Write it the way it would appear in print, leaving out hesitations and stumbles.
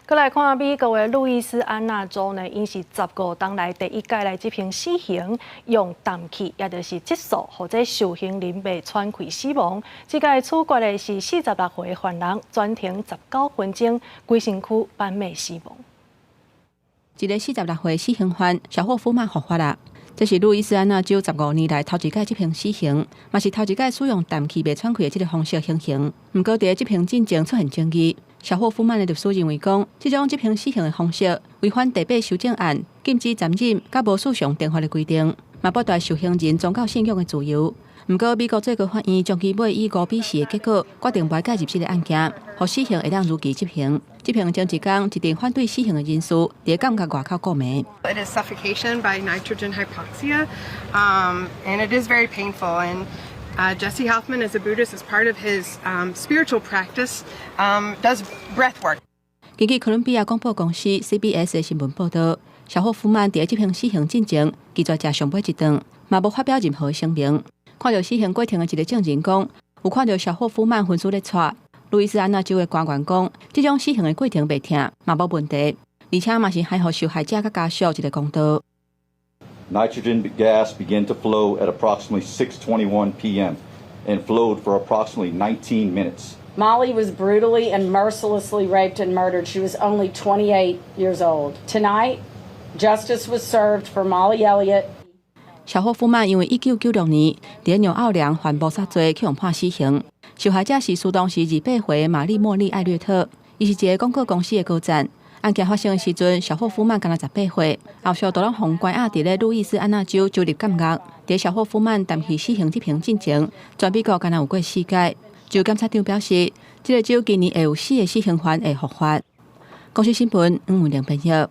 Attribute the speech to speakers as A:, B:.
A: 再来看美国的路易斯安那州呢，因是15冬来第一届来执行死刑，用氮气也就是激素，或者受刑人被喘气死亡。这届处决的是46岁犯人，转停19分钟，规身躯斑灭死亡。
B: 一个46岁死刑犯小霍夫曼复活啦！这是路易斯安那州15年来头一届执行死刑，嘛是头一届使用氮气被喘气的这个方式行刑。不过，在执行进程出现争议。小霍夫曼的律师认为讲，这种执行死刑的方式违反第8修正案禁止残忍甲无使用电话的规定，嘛剥夺受刑人宗教信仰的自由。不过，美国最高法院将其以5比4的结果决定不介入这个案件，让死刑会当如期执行。执行前一天，一定反对死刑的人士在监狱外口告密。
C: It is suffocation by nitrogen hypoxia, and it is very painful. And Jesse Hoffman, as a Buddhist, as part of his spiritual practice, does breath work.
B: 根据哥伦比亚广播公司 CBS 的新闻报道，小霍夫曼在执行死刑进前，拒绝吃上尾一顿，嘛无发表任何声明。看到死刑过程的一个证人讲，有看到小霍夫曼昏死咧喘。路易斯安那州的官员讲，这种死刑的过程袂痛，嘛无问题，而且嘛是还予受害者甲家属一个公道。
D: Nitrogen gas began to flow at approximately 6:21 p.m. and flowed for approximately 19 minutes.
E: Molly was brutally and mercilessly raped and murdered. She was only 28 years old. Tonight, justice was served for Molly Elliott.
B: 小霍夫曼因为1996年在纽奥良犯谋杀罪去用判死刑，受害者是苏当时28岁的玛丽莫莉·艾略特，伊是一个广告公司的高层。案件发生的时阵，小霍夫曼刚18岁，后续都让红关押伫咧路易斯安那州州立监狱。在小霍夫曼担起死刑执行进程，全美国敢若有过4届。州检察长表示，这个州今年会有4个死刑犯会复活。公司新闻黄文亮编译。